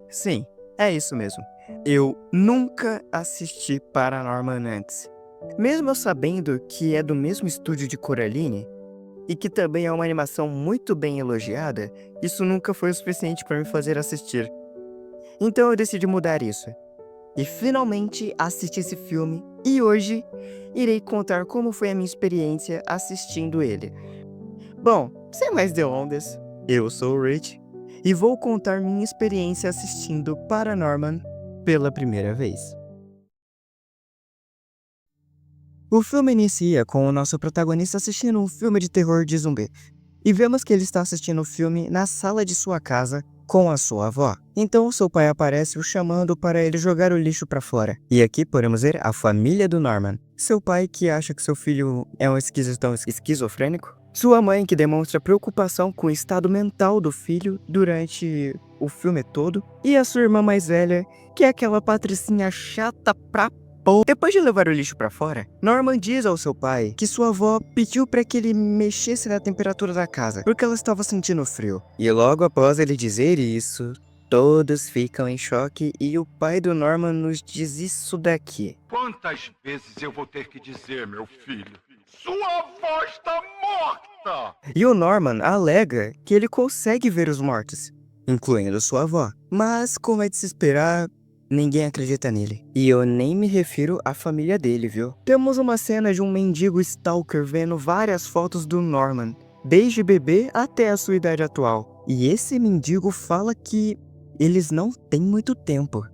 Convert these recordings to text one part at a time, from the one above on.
Sim, é isso mesmo. Eu nunca assisti Paranorman antes. Mesmo eu sabendo que é do mesmo estúdio de Coraline, e que também é uma animação muito bem elogiada, isso nunca foi o suficiente para me fazer assistir. Então eu decidi mudar isso. E finalmente assisti esse filme, e hoje irei contar como foi a minha experiência assistindo ele. Bom, sem mais delongas, eu sou o Rich e vou contar minha experiência assistindo Paranorman pela primeira vez. O filme inicia com o nosso protagonista assistindo um filme de terror de zumbi. E vemos que ele está assistindo o filme na sala de sua casa com a sua avó. Então seu pai aparece o chamando para ele jogar o lixo para fora. E aqui podemos ver a família do Norman. Seu pai que acha que seu filho é um esquisitão esquizofrênico. Sua mãe que demonstra preocupação com o estado mental do filho durante o filme todo. E a sua irmã mais velha, que é aquela patricinha chata pra depois de levar o lixo pra fora, Norman diz ao seu pai que sua avó pediu para que ele mexesse na temperatura da casa, porque ela estava sentindo frio. E logo após ele dizer isso, todos ficam em choque e o pai do Norman nos diz isso daqui. Quantas vezes eu vou ter que dizer, meu filho? Sua avó está morta! E o Norman alega que ele consegue ver os mortos, incluindo sua avó. Mas, como é de se esperar, ninguém acredita nele. E eu nem me refiro à família dele, viu? Temos uma cena de um mendigo stalker vendo várias fotos do Norman, desde bebê até a sua idade atual. E esse mendigo fala que eles não têm muito tempo.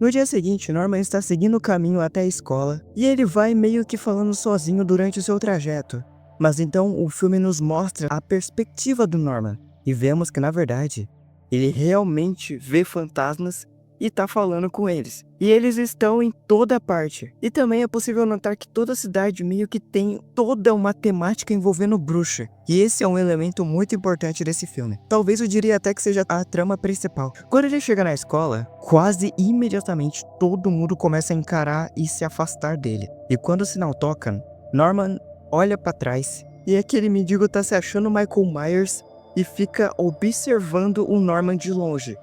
No dia seguinte, Norman está seguindo o caminho até a escola, e ele vai meio que falando sozinho durante o seu trajeto. Mas então o filme nos mostra a perspectiva do Norman, e vemos que na verdade, ele realmente vê fantasmas e tá falando com eles. E eles estão em toda parte. E também é possível notar que toda a cidade meio que tem toda uma temática envolvendo bruxa. E esse é um elemento muito importante desse filme. Talvez eu diria até que seja a trama principal. Quando ele chega na escola, quase imediatamente todo mundo começa a encarar e se afastar dele. E quando o sinal toca, Norman olha pra trás e aquele mendigo tá se achando Michael Myers e fica observando o Norman de longe.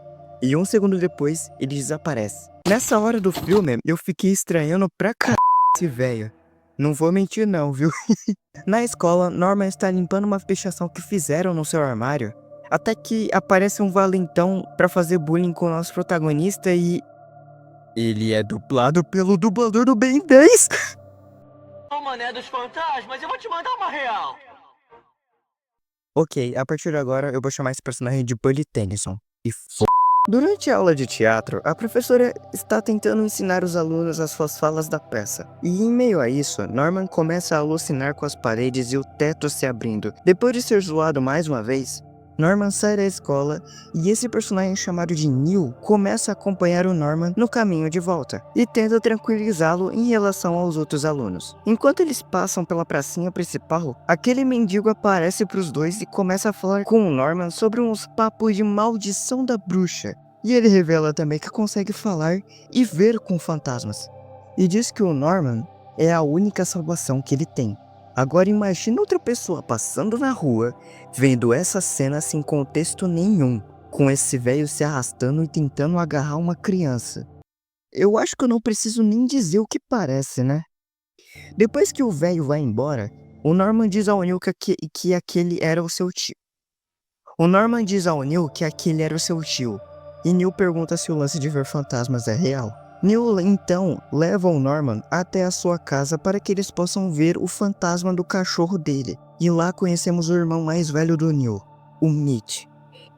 E um segundo depois, ele desaparece. Nessa hora do filme, eu fiquei estranhando pra caralho esse velho. Não vou mentir não, viu? Na escola, Norman está limpando uma pichação que fizeram no seu armário. Até que aparece um valentão pra fazer bullying com o nosso protagonista e... ele é dublado pelo dublador do Ben 10! Ô, mané dos fantasmas, eu vou te mandar uma real. Ok, a partir de agora eu vou chamar esse personagem de Bully Tennyson. E Durante a aula de teatro, a professora está tentando ensinar os alunos as suas falas da peça. E em meio a isso, Norman começa a alucinar com as paredes e o teto se abrindo. Depois de ser zoado mais uma vez, Norman sai da escola e esse personagem chamado de Neil começa a acompanhar o Norman no caminho de volta e tenta tranquilizá-lo em relação aos outros alunos. Enquanto eles passam pela pracinha principal, aquele mendigo aparece para os dois e começa a falar com o Norman sobre uns papos de maldição da bruxa. E ele revela também que consegue falar e ver com fantasmas. E diz que o Norman é a única salvação que ele tem. Agora imagina outra pessoa passando na rua, vendo essa cena sem contexto nenhum, com esse velho se arrastando e tentando agarrar uma criança. Eu acho que eu não preciso nem dizer o que parece, né? Depois que o velho vai embora, o Norman diz ao Neil que aquele era o seu tio. E Neil pergunta se o lance de ver fantasmas é real. Neil então leva o Norman até a sua casa para que eles possam ver o fantasma do cachorro dele. E lá conhecemos o irmão mais velho do Neil, o Mitch,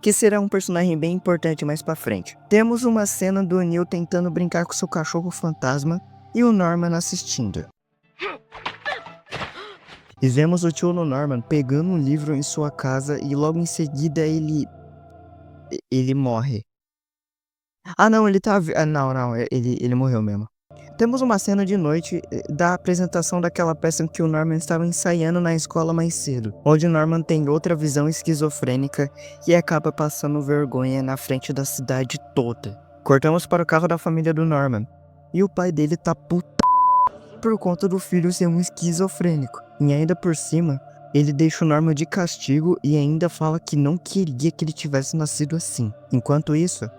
que será um personagem bem importante mais pra frente. Temos uma cena do Neil tentando brincar com seu cachorro fantasma e o Norman assistindo. E vemos o tio do Norman pegando um livro em sua casa e logo em seguida ele morre. Ah não, ele tá... Não, ele morreu mesmo. Temos uma cena de noite da apresentação daquela peça em que o Norman estava ensaiando na escola mais cedo, onde o Norman tem outra visão esquizofrênica e acaba passando vergonha na frente da cidade toda. Cortamos para o carro da família do Norman, e o pai dele tá puta por conta do filho ser um esquizofrênico. E ainda por cima, ele deixa o Norman de castigo e ainda fala que não queria que ele tivesse nascido assim. Enquanto isso,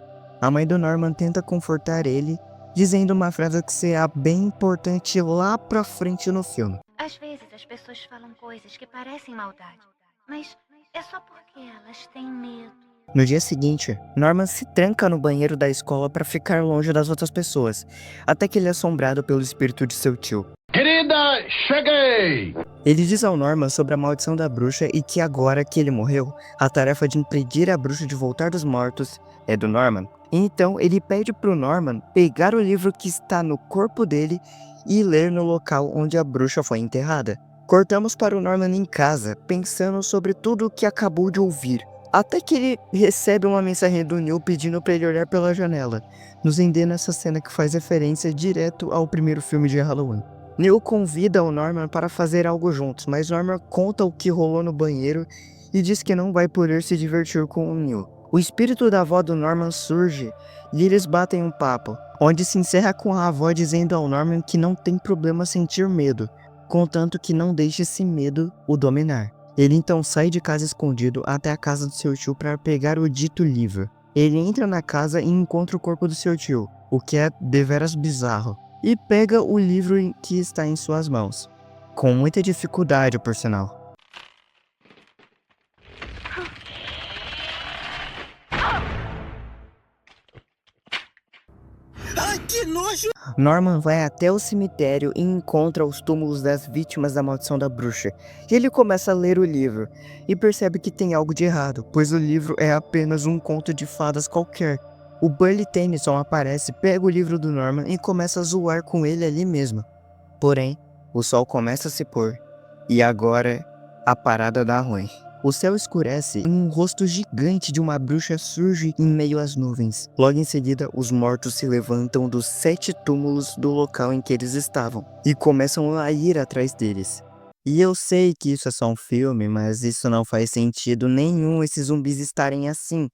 A mãe do Norman tenta confortar ele, dizendo uma frase que será bem importante lá pra frente no filme. Às vezes as pessoas falam coisas que parecem maldade, mas é só porque elas têm medo. No dia seguinte, Norman se tranca no banheiro da escola para ficar longe das outras pessoas, até que ele é assombrado pelo espírito de seu tio. Querida, cheguei! Ele diz ao Norman sobre a maldição da bruxa e que agora que ele morreu, a tarefa de impedir a bruxa de voltar dos mortos é do Norman. Então ele pede pro Norman pegar o livro que está no corpo dele e ler no local onde a bruxa foi enterrada. Cortamos para o Norman em casa, pensando sobre tudo o que acabou de ouvir. Até que ele recebe uma mensagem do Neil pedindo para ele olhar pela janela, nos rendendo essa cena que faz referência direto ao primeiro filme de Halloween. Neil convida o Norman para fazer algo juntos, mas Norman conta o que rolou no banheiro e diz que não vai poder se divertir com o Neil. O espírito da avó do Norman surge e eles batem um papo, onde se encerra com a avó dizendo ao Norman que não tem problema sentir medo, contanto que não deixe esse medo o dominar. Ele então sai de casa escondido até a casa do seu tio para pegar o dito livro. Ele entra na casa e encontra o corpo do seu tio, o que é deveras bizarro, e pega o livro que está em suas mãos. Com muita dificuldade, por sinal. Ai, que nojo! Norman vai até o cemitério e encontra os túmulos das vítimas da maldição da bruxa. E ele começa a ler o livro e percebe que tem algo de errado, pois o livro é apenas um conto de fadas qualquer. O Burley Tennyson aparece, pega o livro do Norman e começa a zoar com ele ali mesmo. Porém, o sol começa a se pôr e agora a parada dá ruim. O céu escurece e um rosto gigante de uma bruxa surge em meio às nuvens. Logo em seguida, os mortos se levantam dos 7 túmulos do local em que eles estavam e começam a ir atrás deles. E eu sei que isso é só um filme, mas isso não faz sentido nenhum esses zumbis estarem assim.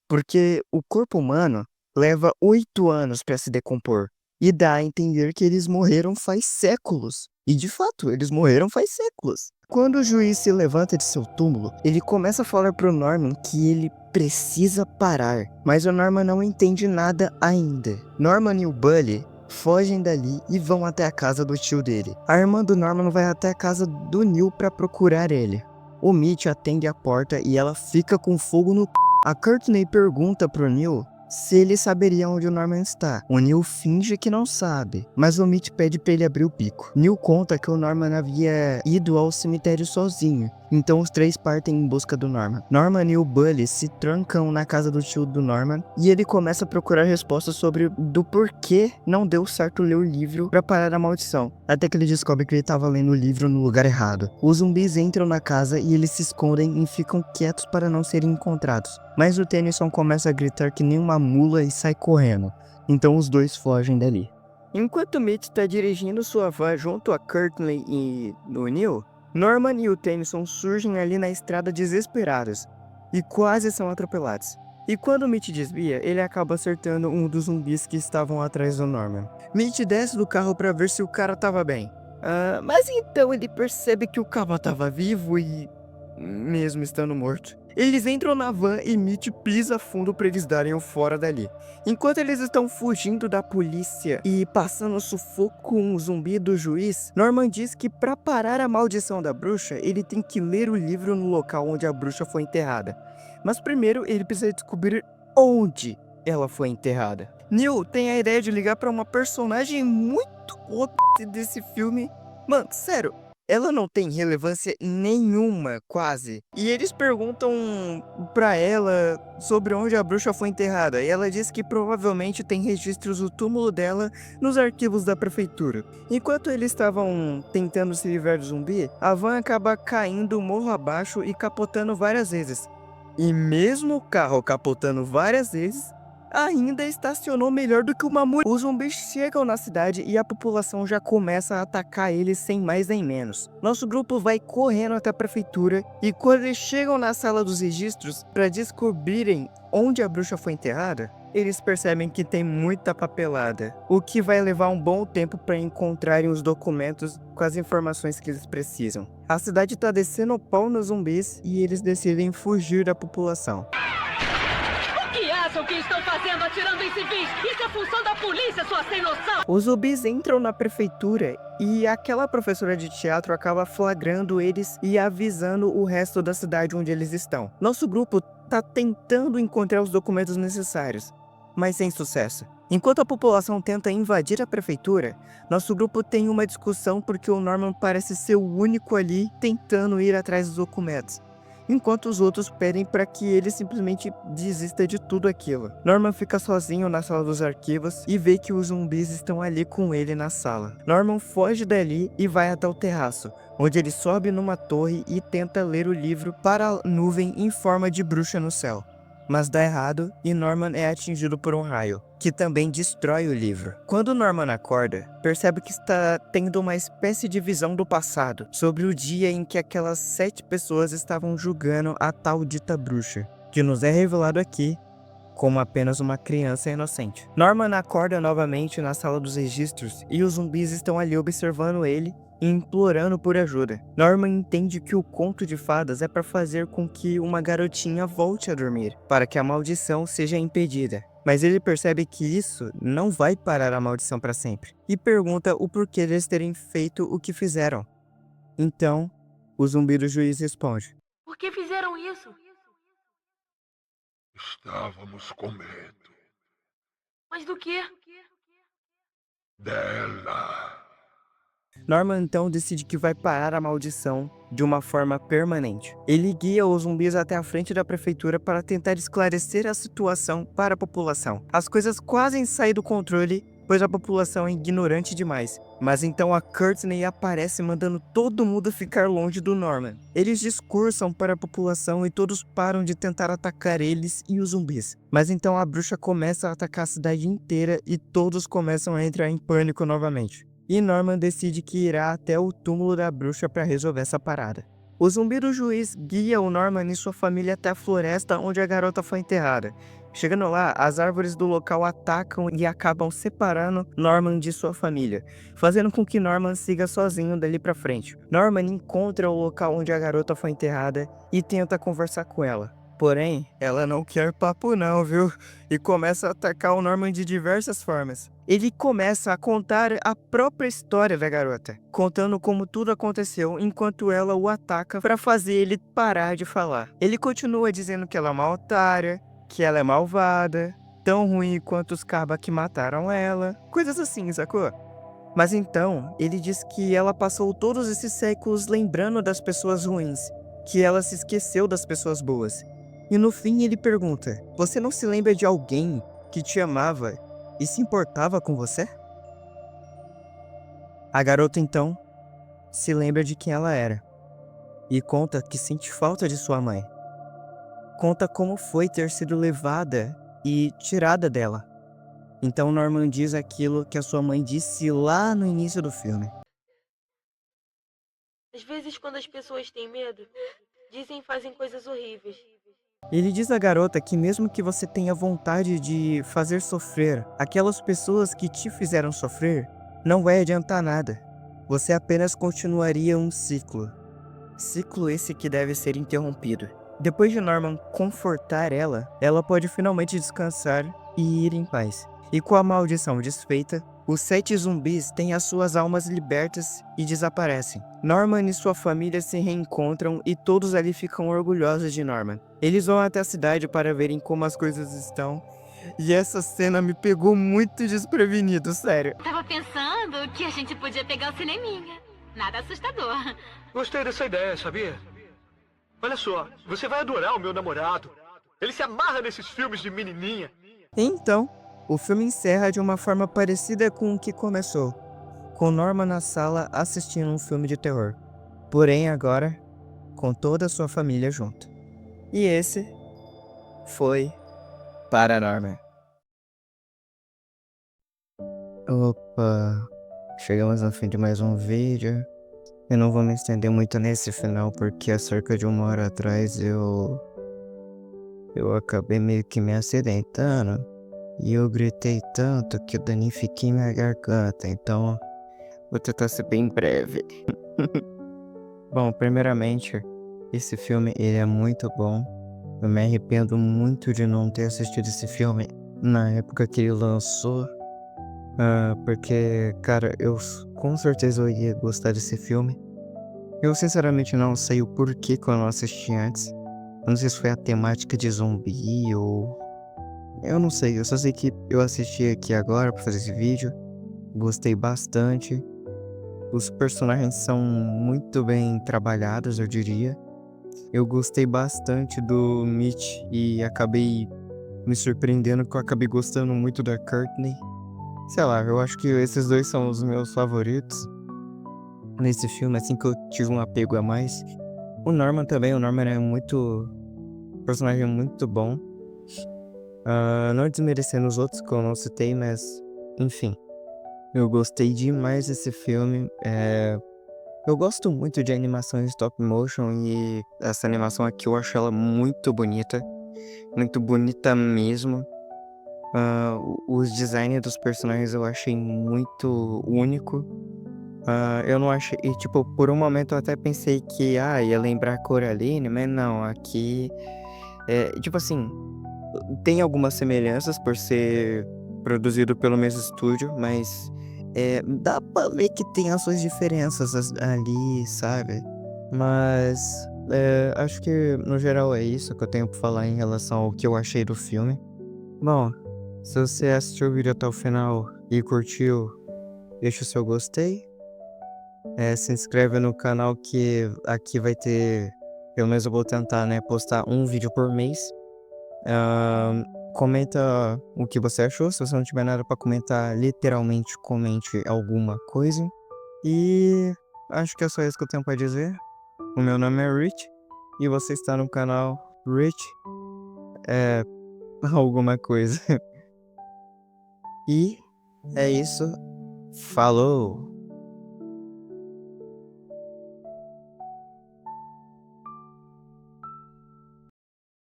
Porque o corpo humano leva 8 anos para se decompor e dá a entender que eles morreram faz séculos. E de fato, eles morreram faz séculos. Quando o juiz se levanta de seu túmulo, ele começa a falar pro Norman que ele precisa parar, mas o Norman não entende nada ainda. Norman e o Bully fogem dali e vão até a casa do tio dele. A irmã do Norman vai até a casa do Neil para procurar ele. O Mitch atende a porta e ela fica com fogo no c... A Courtney pergunta pro Neil se ele saberia onde o Norman está. O Neil finge que não sabe, mas o Mitch pede pra ele abrir o bico. Neil conta que o Norman havia ido ao cemitério sozinho, então os três partem em busca do Norman. Norman e o Bully se trancam na casa do tio do Norman e ele começa a procurar respostas sobre do porquê não deu certo ler o livro pra parar a maldição, até que ele descobre que ele estava lendo o livro no lugar errado. Os zumbis entram na casa e eles se escondem e ficam quietos para não serem encontrados, mas o Tennyson começa a gritar que nem uma mula e sai correndo, então os dois fogem dali. Enquanto Mitch está dirigindo sua van junto a Courtney e o Neil, Norman e o Tennyson surgem ali na estrada desesperados e quase são atropelados. E quando Mitch desvia, ele acaba acertando um dos zumbis que estavam atrás do Norman. Mitch desce do carro para ver se o cara tava bem. Mas então ele percebe que o cavalo tava vivo e... mesmo estando morto. Eles entram na van e Mitch pisa fundo para eles darem o fora dali. Enquanto eles estão fugindo da polícia e passando sufoco com o zumbi do juiz, Norman diz que para parar a maldição da bruxa, ele tem que ler o livro no local onde a bruxa foi enterrada. Mas primeiro ele precisa descobrir onde ela foi enterrada. Neil tem a ideia de ligar para uma personagem muito OP desse filme. Mano, sério. Ela não tem relevância nenhuma, quase. E eles perguntam pra ela sobre onde a bruxa foi enterrada. E ela diz que provavelmente tem registros do túmulo dela nos arquivos da prefeitura. Enquanto eles estavam tentando se livrar do zumbi, a van acaba caindo morro abaixo e capotando várias vezes. E mesmo o carro capotando várias vezes, ainda estacionou melhor do que uma mulher. Os zumbis chegam na cidade e a população já começa a atacar eles sem mais nem menos. Nosso grupo vai correndo até a prefeitura e quando eles chegam na sala dos registros para descobrirem onde a bruxa foi enterrada, eles percebem que tem muita papelada, o que vai levar um bom tempo para encontrarem os documentos com as informações que eles precisam. A cidade está descendo o pau nos zumbis e eles decidem fugir da população. O que é acham que estão fazendo atirando em civis? Isso é função da polícia, sua sem noção! Os zumbis entram na prefeitura e aquela professora de teatro acaba flagrando eles e avisando o resto da cidade onde eles estão. Nosso grupo tá tentando encontrar os documentos necessários, mas sem sucesso. Enquanto a população tenta invadir a prefeitura, nosso grupo tem uma discussão porque o Norman parece ser o único ali tentando ir atrás dos documentos, enquanto os outros pedem para que ele simplesmente desista de tudo aquilo. Norman fica sozinho na sala dos arquivos e vê que os zumbis estão ali com ele na sala. Norman foge dali e vai até o terraço, onde ele sobe numa torre e tenta ler o livro para a nuvem em forma de bruxa no céu. Mas dá errado e Norman é atingido por um raio, que também destrói o livro. Quando Norman acorda, percebe que está tendo uma espécie de visão do passado, sobre o dia em que aquelas 7 pessoas estavam julgando a tal dita bruxa, que nos é revelado aqui como apenas uma criança inocente. Norman acorda novamente na sala dos registros e os zumbis estão ali observando ele e implorando por ajuda. Norman entende que o conto de fadas é para fazer com que uma garotinha volte a dormir, para que a maldição seja impedida. Mas ele percebe que isso não vai parar a maldição para sempre, e pergunta o porquê deles terem feito o que fizeram. Então, o zumbi do juiz responde: Por que fizeram isso? Estávamos com medo Mas do quê? dela. Norman então decide que vai parar a maldição de uma forma permanente. Ele guia os zumbis até a frente da prefeitura para tentar esclarecer a situação para a população. As coisas quase saem do controle, pois a população é ignorante demais. Mas então a Courtney aparece mandando todo mundo ficar longe do Norman. Eles discursam para a população e todos param de tentar atacar eles e os zumbis. Mas então a bruxa começa a atacar a cidade inteira e todos começam a entrar em pânico novamente. E Norman decide que irá até o túmulo da bruxa para resolver essa parada. O zumbi do juiz guia o Norman e sua família até a floresta onde a garota foi enterrada. Chegando lá, as árvores do local atacam e acabam separando Norman de sua família, fazendo com que Norman siga sozinho dali pra frente. Norman encontra o local onde a garota foi enterrada e tenta conversar com ela. Porém, ela não quer papo não, viu? E começa a atacar o Norman de diversas formas. Ele começa a contar a própria história da garota, contando como tudo aconteceu enquanto ela o ataca para fazer ele parar de falar. Ele continua dizendo que ela é uma otária, que ela é malvada, tão ruim quanto os cabas que mataram ela, coisas assim, sacou? Mas então, ele diz que ela passou todos esses séculos lembrando das pessoas ruins, que ela se esqueceu das pessoas boas. E no fim ele pergunta: você não se lembra de alguém que te amava e se importava com você? A garota então se lembra de quem ela era e conta que sente falta de sua mãe. Conta como foi ter sido levada e tirada dela. Então Norman diz aquilo que a sua mãe disse lá no início do filme. Às vezes, quando as pessoas têm medo, dizem e fazem coisas horríveis. Ele diz à garota que mesmo que você tenha vontade de fazer sofrer aquelas pessoas que te fizeram sofrer, não vai adiantar nada. Você apenas continuaria um ciclo. Ciclo esse que deve ser interrompido. Depois de Norman confortar ela, ela pode finalmente descansar e ir em paz. E com a maldição desfeita, os 7 zumbis têm as suas almas libertas e desaparecem. Norman e sua família se reencontram e todos ali ficam orgulhosos de Norman. Eles vão até a cidade para verem como as coisas estão. E essa cena me pegou muito desprevenido, sério. Tava pensando que a gente podia pegar o cineminha. Nada assustador. Gostei dessa ideia, sabia? Olha só, você vai adorar o meu namorado. Ele se amarra nesses filmes de menininha. Então, o filme encerra de uma forma parecida com o que começou, com Norman na sala assistindo um filme de terror. Porém agora, com toda a sua família junto. E esse foi para Norman. Opa, chegamos ao fim de mais um vídeo. Eu não vou me estender muito nesse final porque há cerca de 1 hora atrás eu acabei meio que me acidentando. E eu gritei tanto que eu danifiquei minha garganta, então vou tentar ser bem breve. Bom, primeiramente, esse filme ele é muito bom. Eu me arrependo muito de não ter assistido esse filme na época que ele lançou. Porque, cara, com certeza eu ia gostar desse filme. Eu sinceramente não sei o porquê que eu não assisti antes. Eu não sei se foi a temática de zumbi ou. Eu não sei, eu só sei que eu assisti aqui agora pra fazer esse vídeo. Gostei bastante. Os personagens são muito bem trabalhados, eu diria. Eu gostei bastante do Mitch e acabei me surpreendendo que eu acabei gostando muito da Courtney. Sei lá, eu acho que esses dois são os meus favoritos nesse filme, assim que eu tive um apego a mais. O Norman também, o Norman é muito. Personagem muito bom. Não desmerecendo os outros que eu não citei, mas enfim. Eu gostei demais desse filme. Eu gosto muito de animação em stop motion e essa animação aqui eu acho ela muito bonita. Muito bonita mesmo. Os designs dos personagens eu achei muito único. Eu não achei. E, tipo, por um momento eu até pensei que ia lembrar Coraline, mas não, aqui. Tipo assim, tem algumas semelhanças por ser produzido pelo mesmo estúdio, mas dá pra ver que tem as suas diferenças ali, sabe? Mas acho que no geral é isso que eu tenho pra falar em relação ao que eu achei do filme. Bom, se você assistiu o vídeo até o final e curtiu, deixa o seu gostei. Se inscreve no canal que aqui vai ter. Pelo menos eu vou tentar, né, postar um vídeo por mês. Comenta o que você achou. Se você não tiver nada pra comentar, literalmente comente alguma coisa. E acho que é só isso que eu tenho pra dizer. O meu nome é Rich e você está no canal Rich alguma coisa. E é isso. Falou!